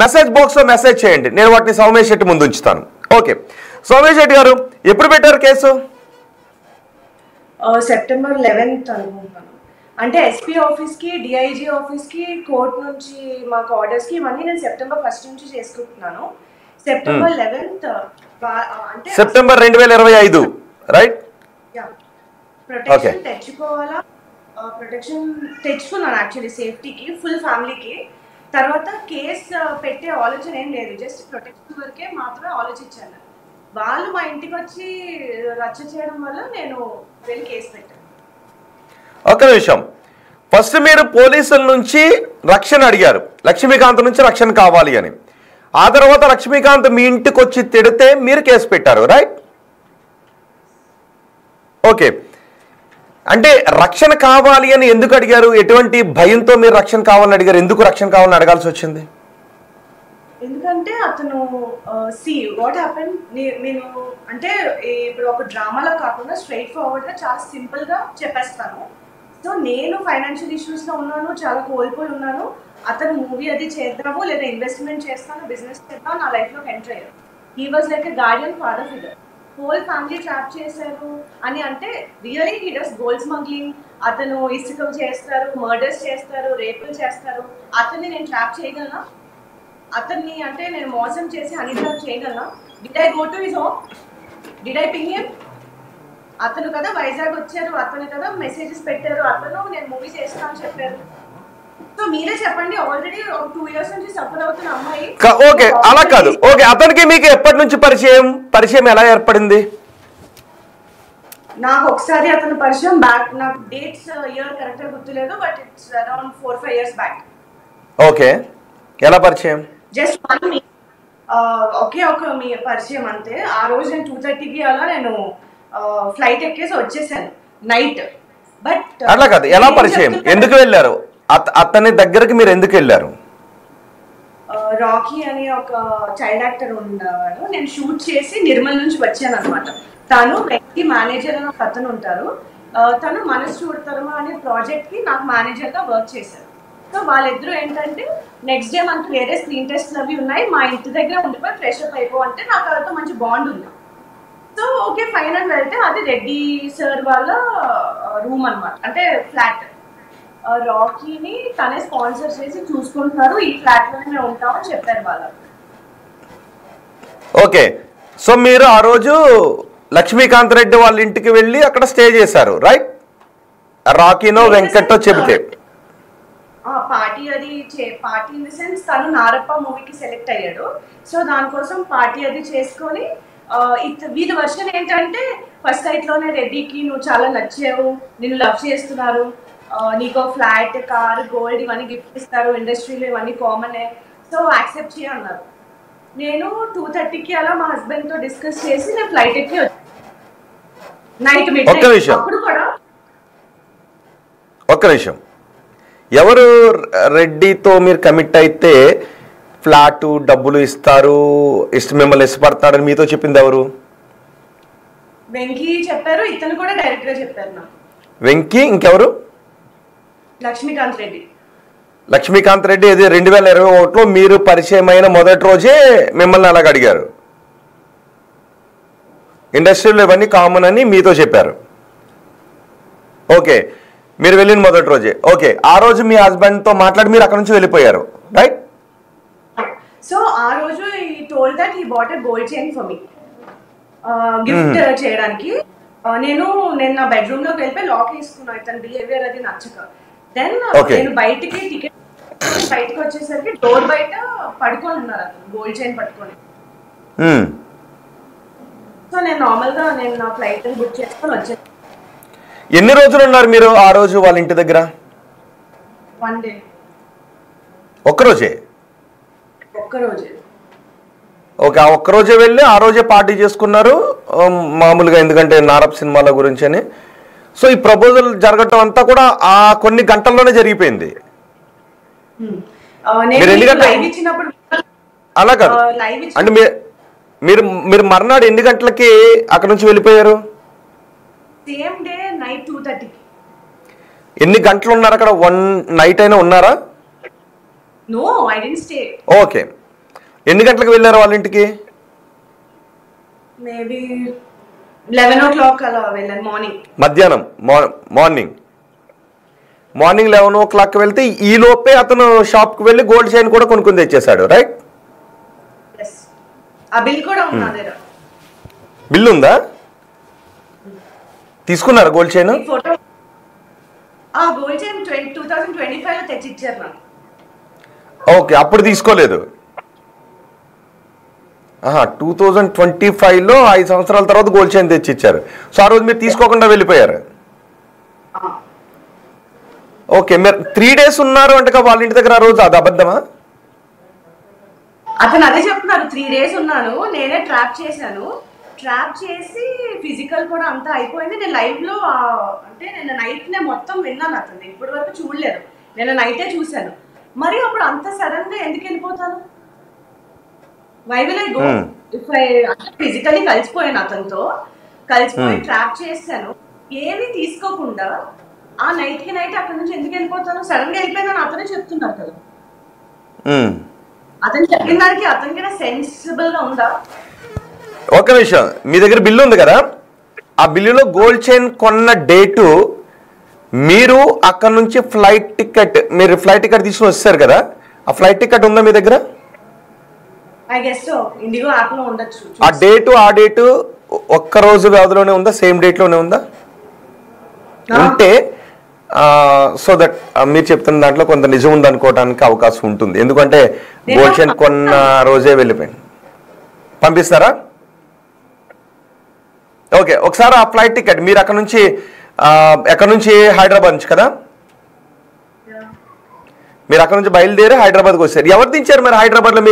Message బాక్స్లో message చేయండి, నేను వాటిని సౌమేష్ శెట్టి ముందు ఉంచుతాను. ఓకే, సౌమేష్ శెట్టి గారు ఎప్పుడు పెట్టారు కేసు? సెప్టెంబర్ 11th అనుకుంటున్నాను. అంటే ఎస్పీ ఆఫీస్కి, డిఐజీ ఆఫీస్కి, కోర్ట్ నుంచి మాకు ఆర్డర్స్కి ఇవన్నీ నేను సెప్టెంబర్ 1st నుంచి చేసుకుంటున్నాను. సెప్టెంబర్ 11th అంటే సెప్టెంబర్ 2025 రైట్? ప్రొటెక్షన్ తెచ్చుకోవాలా, ప్రొటెక్షన్ తెచ్చుకున్నాను యాక్చువల్లీ సేఫ్టీకి, ఫుల్ ఫ్యామిలీకి. తర్వాత కేసు పెట్టే ఆలోచన ఏం లేదు, జస్ట్ ప్రొటెక్షన్ వరకే మాత్రమే ఆలోచించాను. వాళ్ళు మా ఇంటికి వచ్చి రచ్చ చేయడం వల్ల నేను వెళ్ళి కేసు పెట్టాను. ఒక నిమిషం, ఫస్ట్ మీరు పోలీసుల నుంచి రక్షణ అడిగారు, లక్ష్మీకాంత్ నుంచి రక్షణ కావాలి అని. ఆ తర్వాత లక్ష్మీకాంత్ మీ ఇంటికి వచ్చి తిడితే మీరు కేసు పెట్టారు రైట్? ఓకే, అంటే రక్షణ కావాలి అని ఎందుకు అడిగారు? ఎటువంటి భయంతో మీరు రక్షణ కావాలని అడిగారు? ఎందుకు రక్షణ కావాలని అడగాల్సి వచ్చింది? ఎందుకంటే అతను వాట్ హ్యాపెన్, నేను అంటే ఇప్పుడు ఒక డ్రామాలో కాకుండా స్ట్రైట్ ఫార్వర్డ్గా చాలా సింపుల్గా చెప్పేస్తాను. సో నేను ఫైనాన్షియల్ ఇష్యూస్లో ఉన్నాను, చాలా కోల్పోయి ఉన్నాను. అతను మూవీ అది చేద్దాము లేదా ఇన్వెస్ట్మెంట్ చేస్తాను, బిజినెస్ చేద్దాం, నా లైఫ్లోకి ఎంటర్ అయ్యారు. He was like a Guardian father figure. Whole family trap చేశారు అని అంటే really he does gold smuggling, అతను ఇసుక చేస్తారు, మర్డర్స్ చేస్తారు, రేపులు చేస్తారు. అతన్ని నేను ట్రాప్ చేయగలనా? అతన్ని అంటే నేను మోసం చేసి హనీ ట్రాప్ చేయగలనా? Did I go to his home? Did I ping him? అతను కదా వైజాగ్ వచ్చారు, అతను కదా మెసేజెస్ పెట్టారు, అతను నేను మూవీ చేస్తాను అని చెప్పారు. సో మీరే చెప్పండి, ఆల్రెడీ 2 years నుంచి సఫర్ అవుతున్న అమ్మాయి. ఓకే, అలా కాదు. ఓకే, అతనికి మీకు ఎప్పటి నుంచి పరిచయం ఎలా ఏర్పడింది? నాకు ఒకసారి అతను పరిచయం బ్యాక్, నాకు డేట్స్ ఇయర్ కరెక్ట్గా గుర్తులేదు, but it's around 4-5 years back. Okay, ఎలా పరిచయం? జస్ట్ ఒకే ఒక మీ పరిచయం అంతే. ఆ రోజు నేను 2:30కి అలా నేను ఫ్లైట్ ఎక్కేసి వచ్చేసాను నైట్. బట్ అట్లా కాదు, ఎలా పరిచయం, ఎందుకు వెళ్ళారు అతని దగ్గరికి, మీరు ఎందుకు వెళ్ళారు? రాకీ అని ఒక చైల్డ్ యాక్టర్ ఉండేవాడు, నేను షూట్ చేసి నిర్మల్ నుంచి వచ్చాను అనమాట. తను వెంకీ మేనేజర్ అని ఒక అతను ఉంటారు, తను మనసు చూడతారమా అనే ప్రాజెక్ట్కి నాకు మేనేజర్గా వర్క్ చేశారు. సో వాళ్ళిద్దరూ ఏంటంటే నెక్స్ట్ డే మనకు వేరే స్క్రీన్ టెస్ట్లు అవి ఉన్నాయి, మా ఇంటి దగ్గర ఉండిపోయి ఫ్రెష్ అప్ అయిపో అంటే నాకు వాళ్ళతో మంచి బాండ్ ఉంది. సో ఓకే ఫైన్ అని వెళ్తే అది రెడ్డి సార్ వాళ్ళ రూమ్ అనమాట, అంటే ఫ్లాట్. రాకీని తనే స్పాన్సర్ చేసి చూసుకుంటున్నారు, ఈ ఫ్లాట్లోనే మేము ఉంటామని చెప్పారు వాళ్ళు. ఓకే, సో మీరు ఆ రోజు లక్ష్మీకాంత్ రెడ్డి వాళ్ళ ఇంటికి వెళ్ళి అక్కడ స్టే చేశారు రైట్? రాకీనో వెంకట్టో చెబితే పార్టీ అది పార్టీ ఇన్ ది సెన్స్ తను నారప్ప మూవీకి సెలెక్ట్ అయ్యాడు. సో దానికోసం పార్టీ అది చేసుకొని వీళ్ళ వర్షన్ ఏంటంటే ఫస్ట్ నైట్లోనే రెడ్డికి నువ్వు చాలా నచ్చావు, నిన్ను లవ్ చేస్తున్నారు, నీకో ఫ్లాట్, కార్, గోల్డ్ ఇవన్నీ గిఫ్ట్ ఇస్తారు, ఇండస్ట్రీలో ఇవన్నీ కామనే, సో యాక్సెప్ట్ చేయన్నారు. నేను 2:30కి అలా మా హస్బెండ్తో డిస్కస్ చేసి నేను ఫ్లైట్ ఎక్కి నైట్ మిడ్. అప్పుడు కూడా ఒక్క నిమిషం, ఎవరు రెడ్డితో మీరు కమిట్ అయితే ఫ్లాట్ డబ్బులు ఇస్తారు, మిమ్మల్ని ఇష్టపడతాడని మీతో చెప్పింది ఎవరు? వెంకీ చెప్పారు, ఇతను కూడా డైరెక్ట్ గా చెప్పారు నాకు. వెంకీ, ఇంకెవరు? లక్ష్మీకాంత్ రెడ్డి. లక్ష్మీకాంత్ రెడ్డి ఇది 2021లో మీరు పరిచయం అయిన మొదటి రోజే మిమ్మల్ని అలాగ అడిగారు, ఇండస్ట్రీలో ఇవన్నీ కామన్ అని మీతో చెప్పారు. ఓకే, మీరు వెళ్ళిన మొదటి రోజే. ఓకే, ఆ రోజు మీ హస్బెండ్తో మాట్లాడి మీరు అక్కడ నుంచి వెళ్ళిపోయారు రైట్? సో ఆ రోజు ఈ told that he bought a gold chain for me gift చేయడానికి. నేను నా బెడ్రూమ్ లోకి వెళ్ళిపోయి లాక్ వేసుకున్నాను, ఇతని బిహేవియర్ అది నచ్చక. దెన్ నేను బయటికి టికెట్ బయటకు వచ్చేసరికి డోర్ బయట పడుకొని ఉన్నారు అతను, గోల్డ్ చైన్ పట్టుకొని. సో నేను నార్మల్ గా నా ఫ్లైట్ బుక్ చేసుకొని వచ్చాను. ఎన్ని రోజులు ఉన్నారు మీరు ఆ రోజు వాళ్ళ ఇంటి దగ్గర? 1 day. ఒక్కరోజే? ఒక్కరోజే. ఓకే, ఆ ఒక్కరోజే వెళ్ళి ఆ రోజే పార్టీ చేసుకున్నారు మామూలుగా, ఎందుకంటే నారప్ సినిమాల గురించి అని. సో ఈ ప్రపోజల్ జరగటం అంతా కూడా ఆ కొన్ని గంటల్లోనే జరిగిపోయింది. అలా కాదు అంటే మీరు మీరు మర్నాడు ఎన్ని గంటలకి అక్కడ నుంచి వెళ్ళిపోయారు? సేమ్ డే నైట్ 2:30కి. ఎన్ని గంటలు ఉన్నారు అక్కడ? 1 night అయినా ఉన్నారా? No, I didn't stay. Okay, ఎన్ని గంటలకు వెళ్ళారు వాళ్ళ ఇంటికి? మేబీ 11 o'clock అలా వెళ్ళాను మార్నింగ్. మధ్యాహ్నం మార్నింగ్ 11 o'clock వెళ్తే ఈ లోపే అతను షాప్కి వెళ్ళి గోల్డ్ చైన్ కూడా కొనుక్కొని తెచ్చేసాడు, రైట్? ఆ బిల్ కూడా ఉంది నా దగ్గర. బిల్ ఉందా? తీసుకున్నారా gold chain? Photo gold chain 2025 లో తెచ్చిచ్చారు నాకు. ఓకే, అప్పుడు తీసుకోలేదు. 2025లో 5 సంవత్సరాల తర్వాత గోల్డ్ చైన్ తెచ్చిచ్చారు. సో ఆ రోజు మీరు తీసుకోకుండా వెళ్ళిపోయారు. ఓకే, మీరు 3 days ఉన్నారు అంటే వాళ్ళ ఇంటి దగ్గర ఆ రోజు, అది అబద్ధమా? అతను అదే చెప్తున్నారు, 3 days ఉన్నాను, నేనే ట్రాప్ చేశాను. ట్రాప్ చేసి ఫిజికల్ కూడా అంతా అయిపోయింది. నేను లైవ్ లో అంటే నేను నైట్ నే మొత్తం విన్నాను, అతను ఇప్పటి వరకు చూడలేదు, నేను నైటే చూశాను. మరి అప్పుడు అంత సడన్ గా ఎందుకు వెళ్ళిపోతాను? Why will I go if I physically కలిసిపోయాను, అతనితో కలిసిపోయి ట్రాప్ చేశాను, ఏమీ తీసుకోకుండా ఆ నైట్ కి నైట్ అక్కడ నుంచి ఎందుకు వెళ్ళిపోతాను? సడన్ గా వెళ్ళిపోయిందని అతనే చెప్తున్నారు కదా. అతను చెప్పిన దానికి అతనికి సెన్సిబుల్ గా ఉందా? ఒక నిమిషం, మీ దగ్గర బిల్లు ఉంది కదా, ఆ బిల్లులో గోల్డ్ చైన్ కొన్న డేటు, మీరు అక్కడ నుంచి ఫ్లైట్ టికెట్, మీరు ఫ్లైట్ టికెట్ తీసుకుని వచ్చారు కదా, ఆ ఫ్లైట్ టికెట్ ఉందా మీ దగ్గర? I guess so, IndiGo app లో ఉండొచ్చు. ఆ డేటు ఒక్క రోజు వ్యవధిలోనే ఉందా, సేమ్ డేట్ లోనే ఉందా? ఉంటే సో దట్ మీరు చెప్తున్న దాంట్లో కొంత నిజం ఉందనుకోవడానికి అవకాశం ఉంటుంది. ఎందుకంటే గోల్డ్ చైన్ కొన్న రోజే వెళ్ళిపోయింది. పంపిస్తారా? ఓకే, ఒకసారి ఆ ఫ్లైట్ టికెట్ మీరు అక్కడ నుంచి హైదరాబాద్ నుంచి కదా, మీరు అక్కడ నుంచి బయలుదేరి హైదరాబాద్కి వచ్చారు. ఎవరు దించారు మరి హైదరాబాద్లో?